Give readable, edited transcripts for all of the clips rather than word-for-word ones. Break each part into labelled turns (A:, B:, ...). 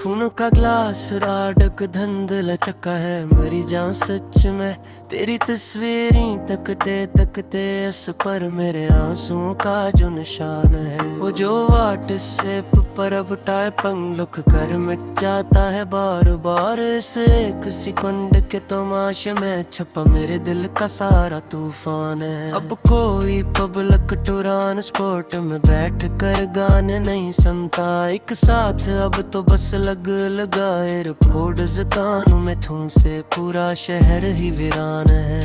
A: खून का ग्लास राडक धंध लचका है मेरी जान सच में तेरी तस्वीरें तकते तकते इस पर मेरे आंसुओं का जो निशान है वो जो व्हाट्सएप पर अब टाइपिंग लिख कर मिट जाता है बार बार इस एक सेकंड के तमाशे में छपा मेरे दिल का सारा तूफान है। अब कोई पब्लिक ट्रांसपोर्ट में बैठ कर गाने नहीं सुनता एक साथ अब तो बस लग लगा एयरपोर्ट्स कानों में धुन से पूरा शहर ही वीरान है।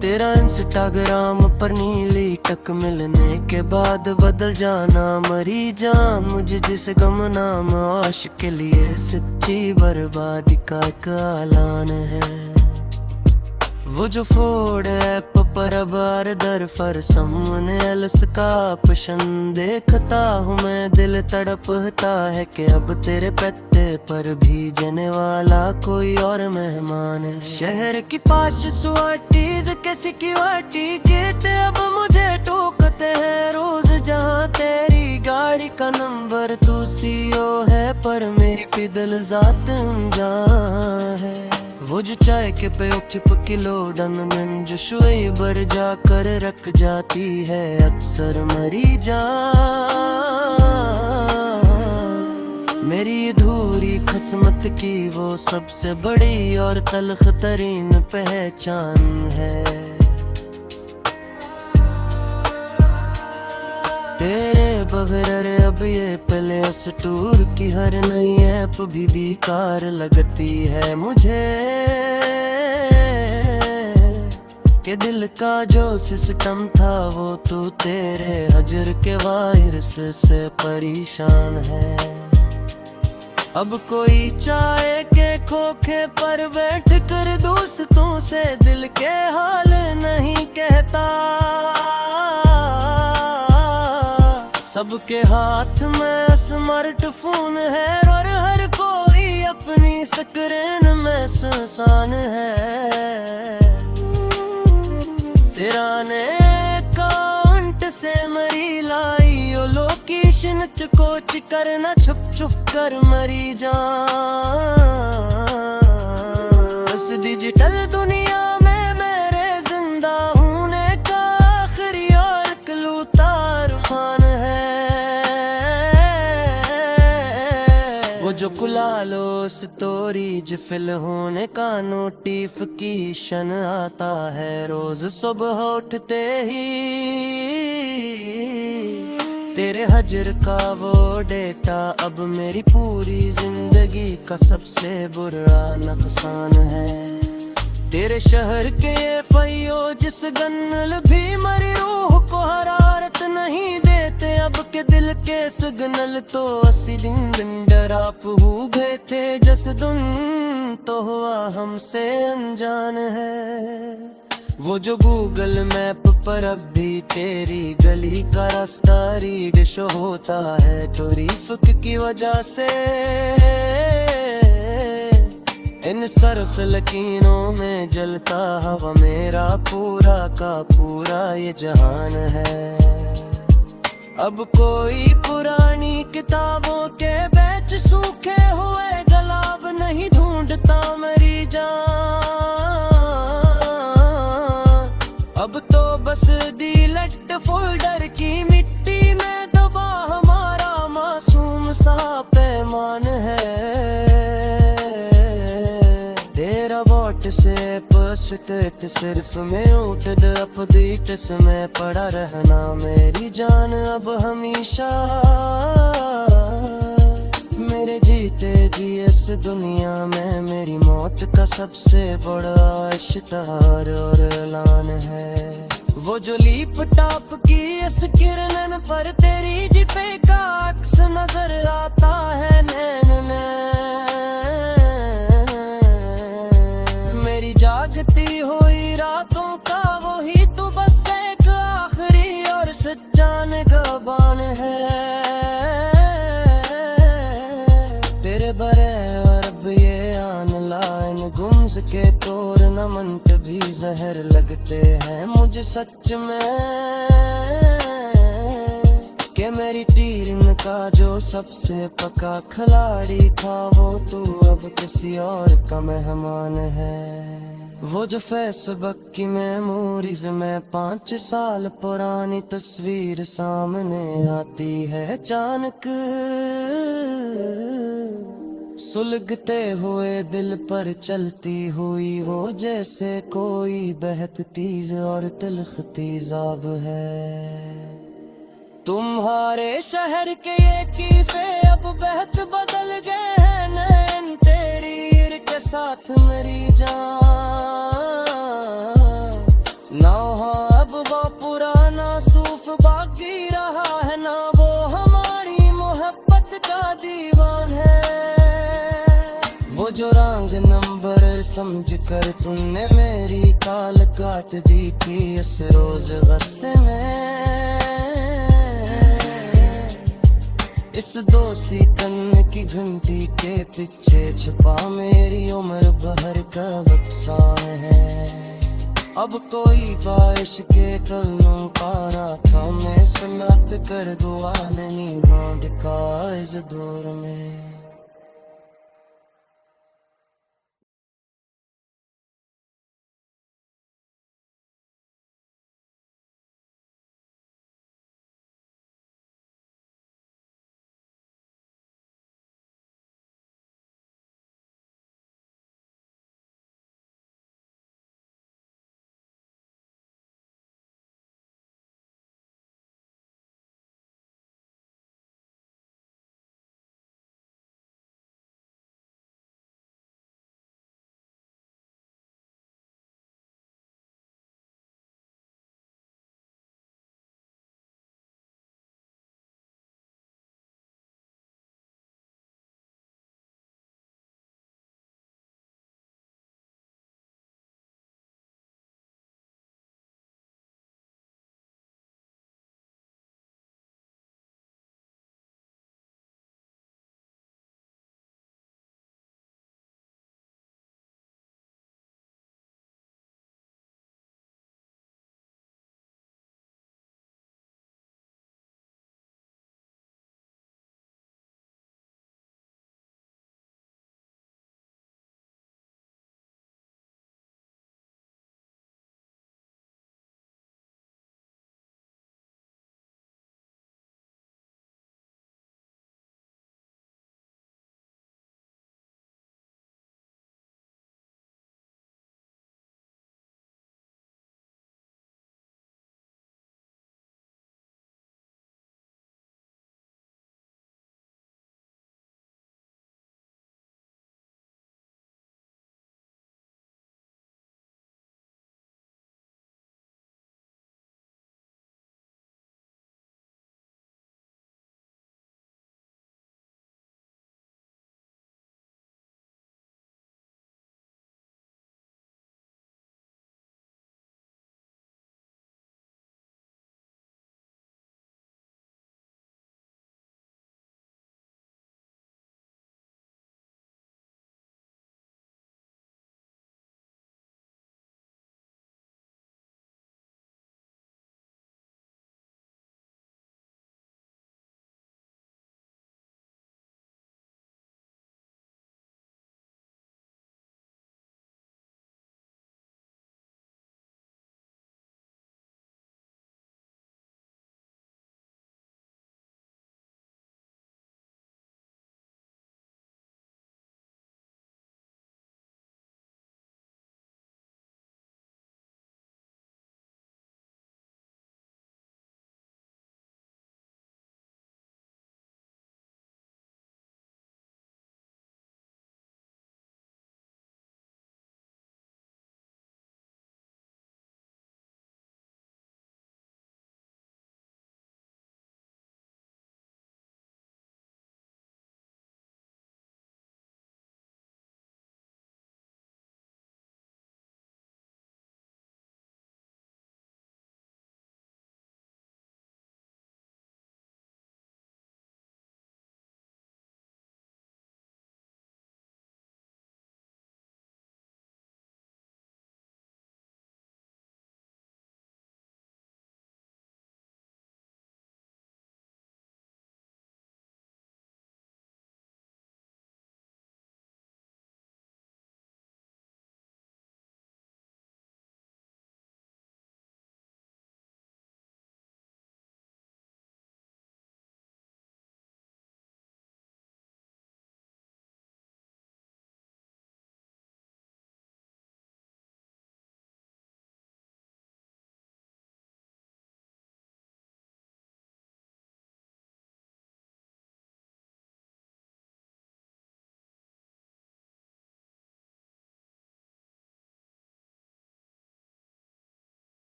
A: तेरा इंस्टाग्राम पर नीली टक मिलने के बाद बदल जाना मरी जान मुझे जिस गम नाम आशिक के लिए सच्ची बर्बादी का एक ऐलान है। वो जो फोड़ ऐप पर बार दर फर सामने अलस का पसंद देखता हूँ मैं दिल तड़पता है कि अब तेरे पत्ते पर भी जाने वाला कोई और मेहमान है। शहर की पास सुआटीज के सिक्योरिटी गेट अब मुझे टोकते हैं रोज जहाँ तेरी गाड़ी का नंबर तू सीओ है पर मेरी पिदल जात अनजान है। वो जो चाय के पे चिपकी लोडन में जो शुई बर जाकर रख जाती है अक्सर मरी जान मेरी अधूरी किस्मत की वो सबसे बड़ी और तल्ख तरीन पहचान है। तेरे बगैर अब ये प्ले टूर की हर नई ऐप भी बेकार लगती है मुझे के दिल का जो सिस्टम था वो तो तेरे हजर के वायरस से परेशान है। अब कोई चाय के खोखे पर बैठ कर दोस्तों से दिल के हाल नहीं कहता सबके हाथ में स्मार्टफोन है और हर कोई अपनी स्क्रीन में सुसान है। तेरा ने अकाउंट से मरी लाई ओ लोकेशन कोच करना छुप छुप कर मरी जान बस डिजिटल दुनिया में मेरे जिंदा होने का आखिरी और इकलौता अरमान है। वो जो कुला लो स्टोरी जिफिल होने का नोटिफिकेशन आता है रोज सुबह उठते ही तेरे हजर का वो डेटा अब मेरी पूरी जिंदगी का सबसे बुरा नुकसान है। तेरे शहर के फैयो जिस गन्नल भी मरी रूह को हरारत नहीं देते अब के दिल के सिग्नल तो 80 दिन डराप हो गए थे जस दुन तो हुआ हमसे अनजान है। वो जो गूगल मैप पर अब भी तेरी गली का रास्ता रीड शो होता है ट्रैफिक की वजह से इन सर्फ लकीरों में जलता हवा मेरा पूरा का पूरा ये जहान है। अब कोई पुरानी किताबों के बैच सूखे हुए गुलाब नहीं ढूंढता मेरी जान अब तो बस डिलीट फोल्डर की मिट्टी में दबा हमारा मासूम सा पैमान है। तेरा व्हाट्सएप स्टेट सिर्फ में उठद अपडेट में पड़ा रहना मेरी जान अब हमेशा मेरे जीते जी इस दुनिया में मेरी मौत का सबसे बड़ा इश्तिहार और ऐलान है। वो जो लीप टॉप की इस किरणन पर तेरी जिपे का अक्स नजर आता है नैन मेरी जागती हुई रातों का वही तो बस एक आखिरी और सच्चा निगहबान है। तेरे बरे और अब ये ऑनलाइन गुम्स के तोर नमंट भी जहर लगते हैं मुझे सच में कि मेरी टीम का जो सबसे पक्का खिलाड़ी था वो तू अब किसी और का मेहमान है। वो जो फेसबुक की मेमोरीज में 5 साल पुरानी तस्वीर सामने आती है अचानक, सुलगते हुए दिल पर चलती हुई वो जैसे कोई बहती तेज और तिलख तेजाब है। तुम्हारे शहर के ये कीफे अब बहत बदल गए हैं नैन तेरी के साथ मेरी जान। ना हाँ अब वो पुराना सूफ बाकी रहा है, ना वो हमारी मोहब्बत का दीवान है। वो जो रंग नंबर समझ कर तुमने मेरी काल काट दी थी इस रोज गुस्से में, इस दोषी कन्न की घंटी के पीछे छुपा मेरी उम्र भर का बक्सा है। अब कोई बारिश के कलमों का राता मैं सुनात कर दुआ नहीं मांग का इस दौर में।